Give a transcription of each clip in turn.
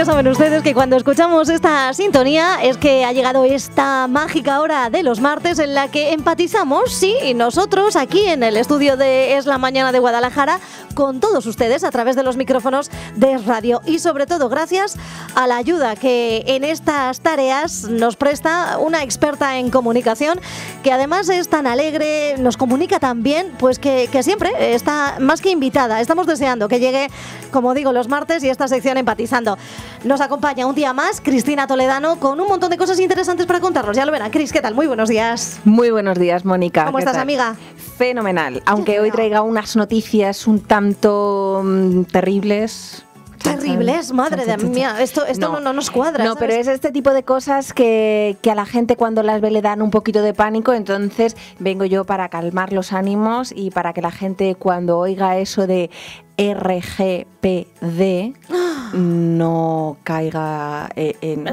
Ya saben ustedes que cuando escuchamos esta sintonía es que ha llegado esta mágica hora de los martes en la que empatizamos, sí, nosotros aquí en el estudio de Es la Mañana de Guadalajara, con todos ustedes a través de los micrófonos de Es Radio y sobre todo gracias a la ayuda que en estas tareas nos presta una experta en comunicación que además es tan alegre, nos comunica tan bien, pues que siempre está más que invitada. Estamos deseando que llegue, como digo, los martes y esta sección Empatizando. Nos acompaña un día más Cristina Toledano con un montón de cosas interesantes para contarnos. Ya lo verán. Cris, ¿qué tal? Muy buenos días. Muy buenos días, Mónica. ¿Cómo estás, amiga? Fenomenal. Aunque hoy traiga unas noticias un tanto terribles. Terribles, madre de mía, esto no nos cuadra. No, pero es este tipo de cosas que a la gente cuando las ve le dan un poquito de pánico, entonces vengo yo para calmar los ánimos y para que la gente cuando oiga eso de RGPD no caiga en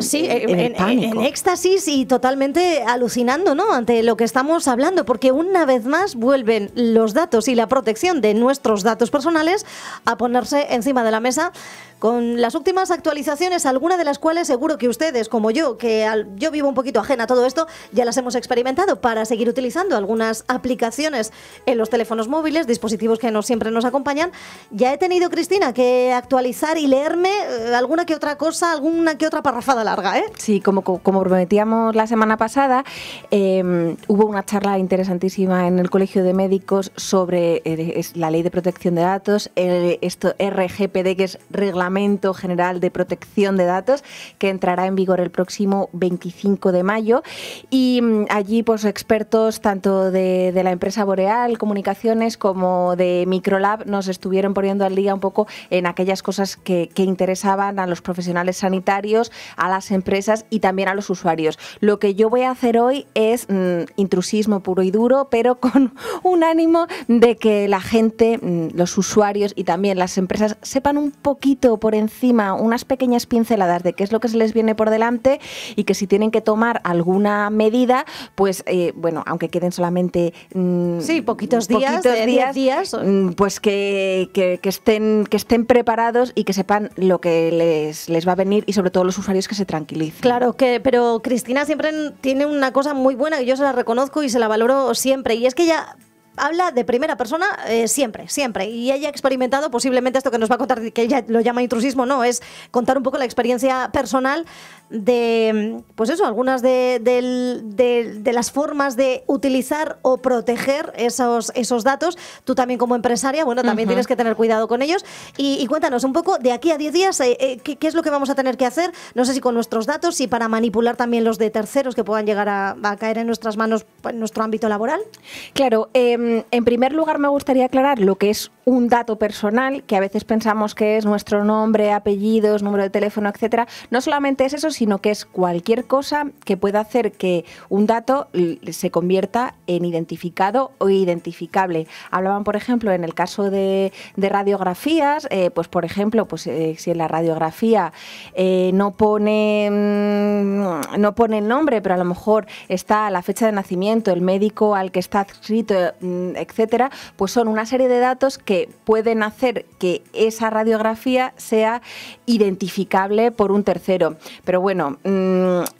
pánico. En éxtasis y totalmente alucinando, ¿no?, ante lo que estamos hablando, porque una vez más vuelven los datos y la protección de nuestros datos personales a ponerse encima de la mesa con las últimas actualizaciones, algunas de las cuales seguro que ustedes, como yo, yo vivo un poquito ajena a todo esto, ya las hemos experimentado para seguir utilizando algunas aplicaciones en los teléfonos móviles, dispositivos que no siempre nos acompañan. Ya he tenido, Cristina, que actualizar y leerme alguna que otra cosa, alguna que otra parrafada larga, ¿eh? Sí, como prometíamos la semana pasada, hubo una charla interesantísima en el Colegio de Médicos sobre la Ley de Protección de Datos, esto RGPD, que es Reglamento General de Protección de Datos, que entrará en vigor el próximo 25 de mayo. Y allí, pues, expertos tanto de la empresa Boreal Comunicaciones como de Microlab nos estuvieron poniendo al día un poco en aquellas cosas que interesaban a los profesionales sanitarios, a las empresas y también a los usuarios. Lo que yo voy a hacer hoy es intrusismo puro y duro, pero con un ánimo de que la gente, los usuarios y también las empresas sepan un poquito por encima, unas pequeñas pinceladas de qué es lo que se les viene por delante y que si tienen que tomar alguna medida, pues bueno, aunque queden solamente poquitos días, pues que estén preparados y que sepan lo que les va a venir y sobre todo los usuarios que se tranquilicen. Claro, pero Cristina siempre tiene una cosa muy buena que yo se la reconozco y se la valoro siempre, y es que ella habla de primera persona siempre, y ella ha experimentado posiblemente esto que nos va a contar, que ella lo llama intrusismo, no, es contar un poco la experiencia personal de, pues eso, algunas de las formas de utilizar o proteger esos datos. Tú también como empresaria, bueno, también tienes que tener cuidado con ellos y cuéntanos un poco de aquí a 10 días qué es lo que vamos a tener que hacer, no sé si con nuestros datos y para manipular también los de terceros que puedan llegar a caer en nuestras manos en nuestro ámbito laboral. Claro, en primer lugar me gustaría aclarar lo que es un dato personal, que a veces pensamos que es nuestro nombre, apellidos, número de teléfono, etcétera. No solamente es eso, sino que es cualquier cosa que pueda hacer que un dato se convierta en identificado o identificable. Hablaban, por ejemplo, en el caso de radiografías, pues por ejemplo, pues si en la radiografía no pone el nombre, pero a lo mejor está la fecha de nacimiento, el médico al que está adscrito, etcétera, pues son una serie de datos que pueden hacer que esa radiografía sea identificable por un tercero. Pero bueno,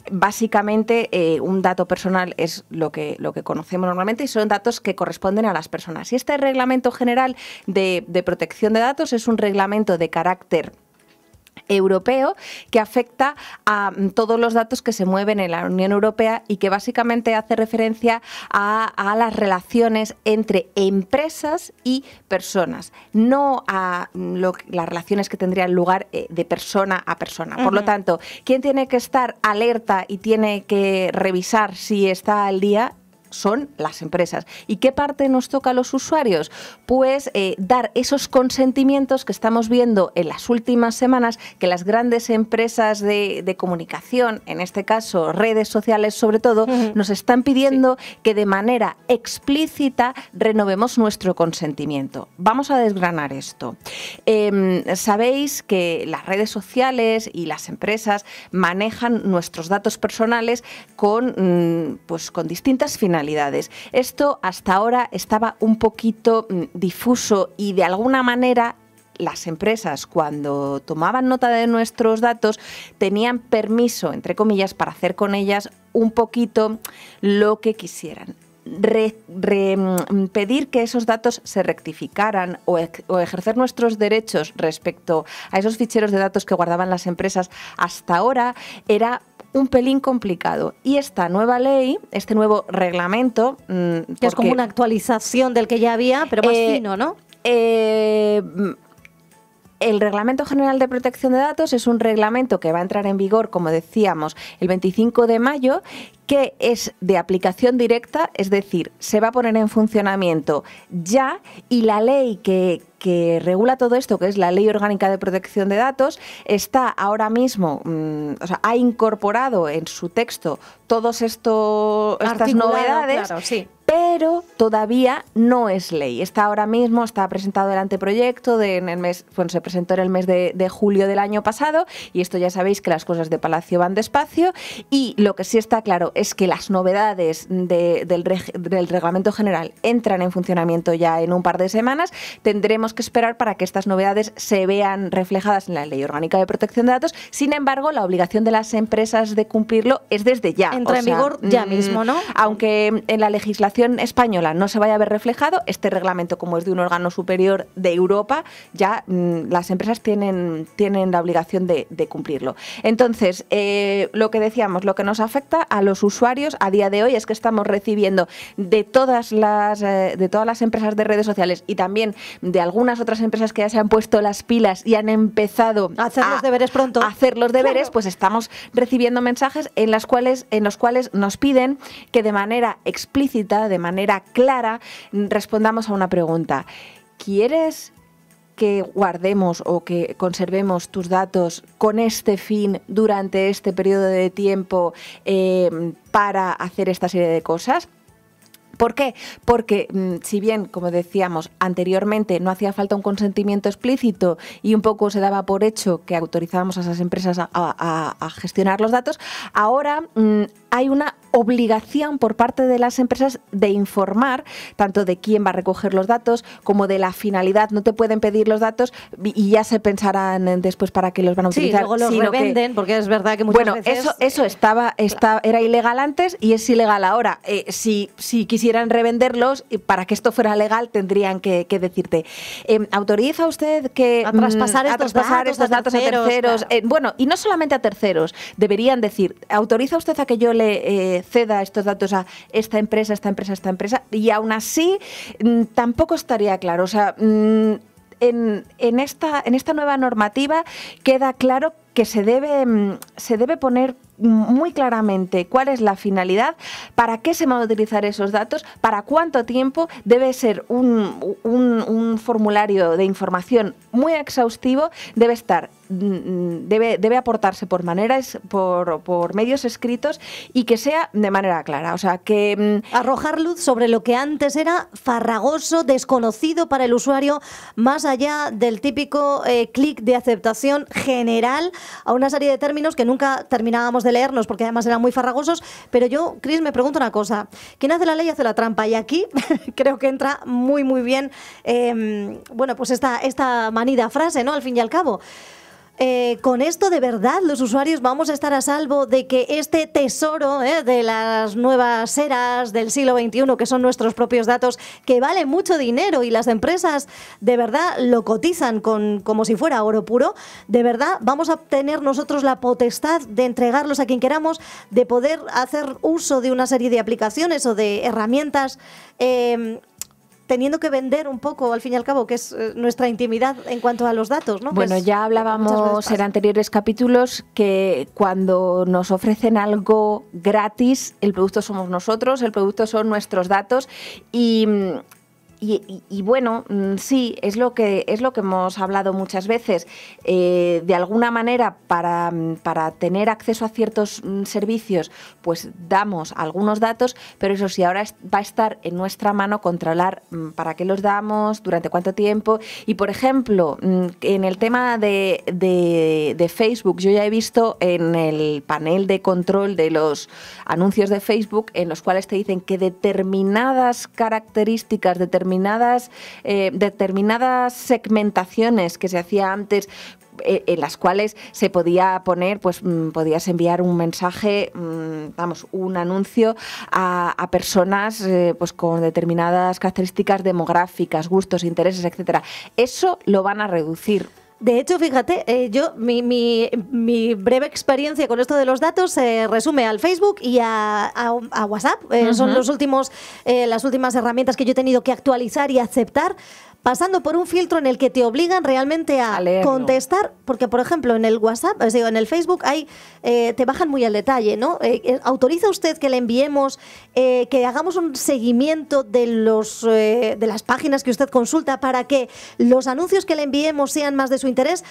básicamente un dato personal es lo que conocemos normalmente y son datos que corresponden a las personas. Y este Reglamento General de Protección de Datos es un reglamento de carácter europeo que afecta a todos los datos que se mueven en la Unión Europea y que básicamente hace referencia a las relaciones entre empresas y personas, no a las relaciones que tendrían lugar de persona a persona. Por lo tanto, ¿quién tiene que estar alerta y tiene que revisar si está al día? Son las empresas. ¿Y qué parte nos toca a los usuarios? Pues dar esos consentimientos que estamos viendo en las últimas semanas, que las grandes empresas de comunicación, en este caso redes sociales sobre todo, nos están pidiendo que de manera explícita renovemos nuestro consentimiento. Vamos a desgranar esto. Sabéis que las redes sociales y las empresas manejan nuestros datos personales con distintas finalidades. Esto hasta ahora estaba un poquito difuso y de alguna manera las empresas, cuando tomaban nota de nuestros datos, tenían permiso, entre comillas, para hacer con ellas un poquito lo que quisieran. Pedir que esos datos se rectificaran o ejercer nuestros derechos respecto a esos ficheros de datos que guardaban las empresas hasta ahora era un pelín complicado. Y esta nueva ley, este nuevo reglamento... que es como una actualización del que ya había, pero más fino, ¿no? El Reglamento General de Protección de Datos es un reglamento que va a entrar en vigor, como decíamos, el 25 de mayo, que es de aplicación directa, es decir, se va a poner en funcionamiento ya, y la ley que regula todo esto, que es la Ley Orgánica de Protección de Datos, está ahora mismo, ha incorporado en su texto todas estas novedades, claro, sí. Pero todavía no es ley. Está ahora mismo, está presentado el anteproyecto se presentó en el mes de julio del año pasado, y esto ya sabéis que las cosas de Palacio van despacio, y lo que sí está claro es que las novedades del Reglamento General entran en funcionamiento ya en un par de semanas. Tendremos que esperar para que estas novedades se vean reflejadas en la Ley Orgánica de Protección de Datos. Sin embargo, la obligación de las empresas de cumplirlo es desde ya. Entra en vigor ya mismo, ¿no? Aunque en la legislación española no se vaya a ver reflejado, este reglamento, como es de un órgano superior de Europa, ya las empresas tienen la obligación de cumplirlo. Entonces, lo que decíamos, lo que nos afecta a los usuarios a día de hoy es que estamos recibiendo de todas las empresas de redes sociales y también de algunas otras empresas que ya se han puesto las pilas y han empezado a hacer los deberes pronto. A hacer los deberes, claro. Pues estamos recibiendo mensajes en los cuales nos piden que de manera explícita, de manera clara, respondamos a una pregunta. ¿Quieres que guardemos o que conservemos tus datos con este fin durante este periodo de tiempo para hacer esta serie de cosas? ¿Por qué? Porque si bien, como decíamos anteriormente, no hacía falta un consentimiento explícito y un poco se daba por hecho que autorizábamos a esas empresas a gestionar los datos, ahora hay una obligación por parte de las empresas de informar tanto de quién va a recoger los datos como de la finalidad. No te pueden pedir los datos y ya se pensarán después para qué los van a utilizar. Sí, luego los revenden, porque es verdad que muchas veces... Eso era ilegal antes y es ilegal ahora. Si quisieran revenderlos, para que esto fuera legal, tendrían que decirte, ¿autoriza usted que a traspasar estos datos a terceros? Claro. Bueno, y no solamente a terceros, deberían decir, ¿autoriza usted a que yo le ceda estos datos a esta empresa, y aún así tampoco estaría claro. O sea, en esta nueva normativa queda claro que se debe poner muy claramente cuál es la finalidad, para qué se van a utilizar esos datos, para cuánto tiempo. Debe ser un formulario de información muy exhaustivo, debe aportarse por medios escritos y que sea de manera clara. O sea, que arrojar luz sobre lo que antes era farragoso, desconocido para el usuario, más allá del típico clic de aceptación general a una serie de términos que nunca terminábamos de leernos porque además eran muy farragosos. Pero yo, Cris, me pregunto una cosa: ¿quién hace la ley hace la trampa? Y aquí creo que entra muy muy bien pues esta manida frase, ¿no? Al fin y al cabo, con esto de verdad los usuarios vamos a estar a salvo de que este tesoro de las nuevas eras del siglo XXI, que son nuestros propios datos, que vale mucho dinero y las empresas de verdad lo cotizan como si fuera oro puro, de verdad vamos a tener nosotros la potestad de entregarlos a quien queramos, de poder hacer uso de una serie de aplicaciones o de herramientas, teniendo que vender un poco, al fin y al cabo, que es nuestra intimidad en cuanto a los datos, ¿no? Bueno, ya hablábamos en anteriores capítulos que cuando nos ofrecen algo gratis, el producto somos nosotros, el producto son nuestros datos y bueno, sí, es lo que hemos hablado muchas veces. De alguna manera, para tener acceso a ciertos servicios, pues damos algunos datos, pero eso sí, ahora va a estar en nuestra mano controlar para qué los damos, durante cuánto tiempo. Y, por ejemplo, en el tema de Facebook, yo ya he visto en el panel de control de los anuncios de Facebook, en los cuales te dicen que determinadas características, determinadas determinadas segmentaciones que se hacía antes, en las cuales se podía poner, pues podías enviar un mensaje, un anuncio a personas pues con determinadas características demográficas, gustos, intereses, etcétera. Eso lo van a reducir. De hecho, fíjate, mi breve experiencia con esto de los datos se resume al Facebook y a WhatsApp. Son las últimas herramientas que yo he tenido que actualizar y aceptar, pasando por un filtro en el que te obligan realmente a contestar, porque por ejemplo en el WhatsApp, en el Facebook te bajan muy al detalle, ¿no? ¿Autoriza usted que le enviemos, que hagamos un seguimiento de las páginas que usted consulta para que los anuncios que le enviemos sean más de su interés?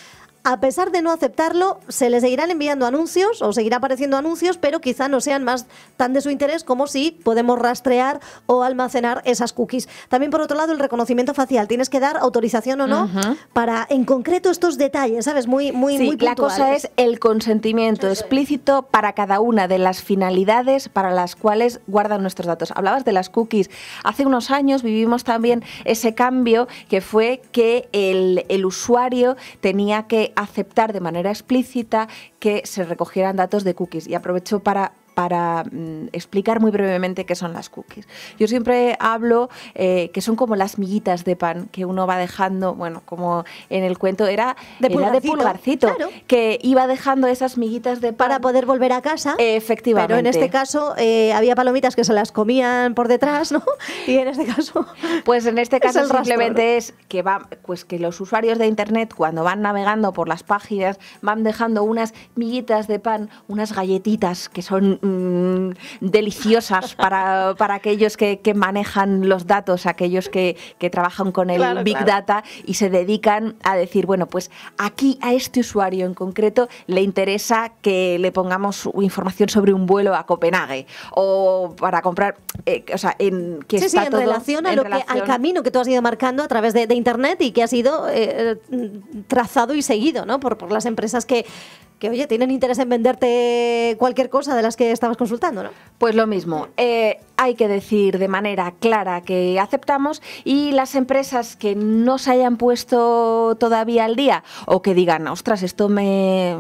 A pesar de no aceptarlo, se le seguirán enviando anuncios o seguirá apareciendo anuncios, pero quizá no sean más tan de su interés como si podemos rastrear o almacenar esas cookies. También, por otro lado, el reconocimiento facial. Tienes que dar autorización o no para, en concreto, estos detalles, ¿sabes? Muy puntuales. La cosa es el consentimiento explícito para cada una de las finalidades para las cuales guardan nuestros datos. Hablabas de las cookies. Hace unos años vivimos también ese cambio que fue que el usuario tenía que aceptar de manera explícita que se recogieran datos de cookies. Y aprovecho para explicar muy brevemente qué son las cookies. Yo siempre hablo que son como las miguitas de pan que uno va dejando, bueno, como en el cuento era de pulgarcito, claro, que iba dejando esas miguitas de pan para poder volver a casa. Efectivamente. Pero en este caso había palomitas que se las comían por detrás, ¿no? Y en este caso... Pues en este caso simplemente es que que los usuarios de Internet, cuando van navegando por las páginas, van dejando unas miguitas de pan, unas galletitas que son deliciosas para aquellos que manejan los datos, aquellos que trabajan con el Big Data y se dedican a decir, bueno, pues aquí a este usuario en concreto le interesa que le pongamos información sobre un vuelo a Copenhague o para comprar, en relación al camino que tú has ido marcando a través de Internet y que ha sido trazado y seguido, ¿no? por las empresas que oye, tienen interés en venderte cualquier cosa de las que estabas consultando, ¿no? Pues lo mismo. Hay que decir de manera clara que aceptamos, y las empresas que no se hayan puesto todavía al día o que digan, ostras, esto me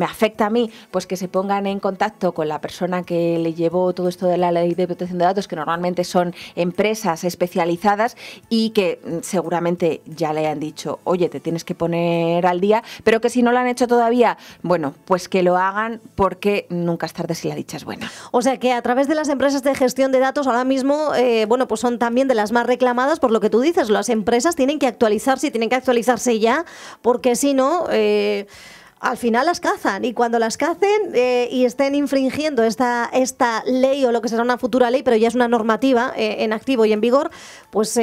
afecta a mí, pues que se pongan en contacto con la persona que le llevó todo esto de la Ley de Protección de Datos, que normalmente son empresas especializadas y que seguramente ya le han dicho, oye, te tienes que poner al día, pero que si no lo han hecho todavía, bueno, pues que lo hagan, porque nunca es tarde si la dicha es buena. O sea que a través de las empresas de gestión de datos ahora mismo, pues son también de las más reclamadas por lo que tú dices. Las empresas tienen que actualizarse y tienen que actualizarse ya, porque si no... al final las cazan, y cuando las cacen y estén infringiendo esta ley o lo que será una futura ley, pero ya es una normativa en activo y en vigor, pues...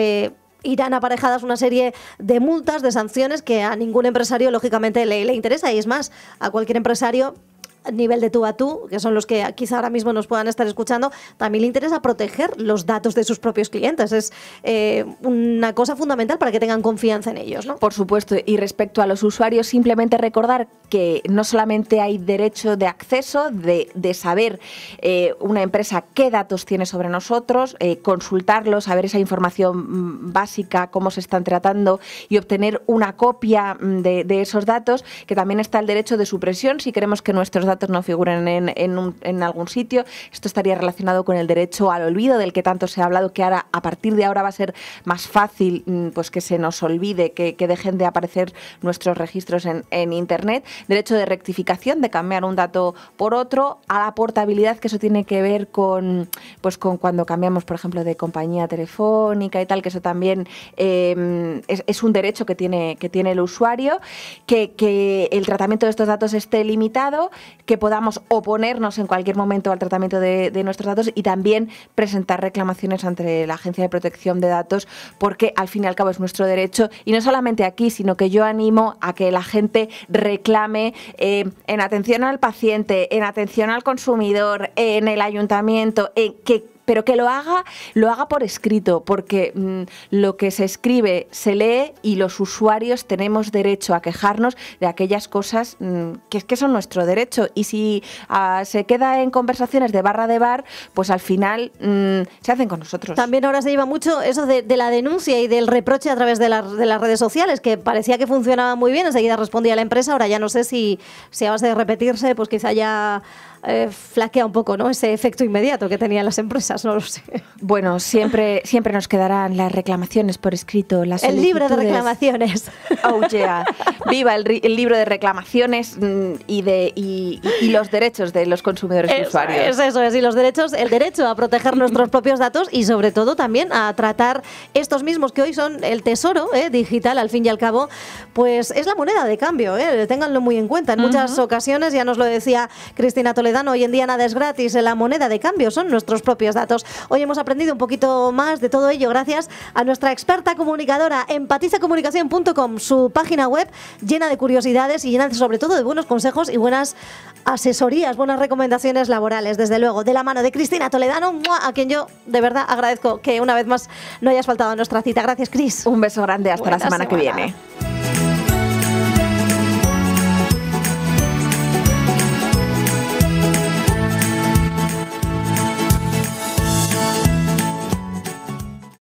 irán aparejadas una serie de multas, de sanciones que a ningún empresario lógicamente le interesa, y es más, a cualquier empresario a nivel de tú a tú, que son los que quizá ahora mismo nos puedan estar escuchando, también le interesa proteger los datos de sus propios clientes. Es una cosa fundamental para que tengan confianza en ellos, ¿no? Por supuesto, y respecto a los usuarios, simplemente recordar que no solamente hay derecho de acceso, de saber una empresa qué datos tiene sobre nosotros, consultarlos, saber esa información básica, cómo se están tratando y obtener una copia de esos datos, que también está el derecho de supresión si queremos que nuestros datos no figuren en algún sitio. Esto estaría relacionado con el derecho al olvido, del que tanto se ha hablado, que ahora, a partir de ahora va a ser más fácil pues que se nos olvide, que dejen de aparecer nuestros registros en Internet. Derecho de rectificación, de cambiar un dato por otro, a la portabilidad, que eso tiene que ver con cuando cambiamos, por ejemplo, de compañía telefónica y tal, que eso también es un derecho que tiene el usuario, que el tratamiento de estos datos esté limitado, que podamos oponernos en cualquier momento al tratamiento de nuestros datos, y también presentar reclamaciones ante la Agencia de Protección de Datos, porque al fin y al cabo es nuestro derecho, y no solamente aquí, sino que yo animo a que la gente reclame en atención al paciente, en atención al consumidor, en el ayuntamiento, que pero que lo haga por escrito, porque lo que se escribe se lee y los usuarios tenemos derecho a quejarnos de aquellas cosas que son nuestro derecho. Y si se queda en conversaciones de barra de bar, pues al final se hacen con nosotros. También ahora se lleva mucho eso de la denuncia y del reproche a través de las redes sociales, que parecía que funcionaba muy bien, enseguida respondía la empresa, ahora ya no sé si a base de repetirse, pues quizá ya flaquea un poco, ¿no? Ese efecto inmediato que tenían las empresas, no lo sé. Bueno, siempre nos quedarán las reclamaciones por escrito, las el libro de reclamaciones. Oh yeah, viva el libro de reclamaciones y los derechos de los consumidores y usuarios. Eso es, y el derecho a proteger nuestros propios datos y sobre todo también a tratar estos mismos que hoy son el tesoro digital, al fin y al cabo, pues es la moneda de cambio, ténganlo muy en cuenta. En muchas ocasiones, ya nos lo decía Cristina Toledano, hoy en día nada es gratis, la moneda de cambio son nuestros propios datos. Hoy hemos aprendido un poquito más de todo ello gracias a nuestra experta comunicadora, empatizacomunicación.com, su página web llena de curiosidades y llena sobre todo de buenos consejos y buenas asesorías, buenas recomendaciones laborales, desde luego, de la mano de Cristina Toledano, a quien yo de verdad agradezco que una vez más no hayas faltado a nuestra cita. Gracias, Cris. Un beso grande, hasta la semana que viene.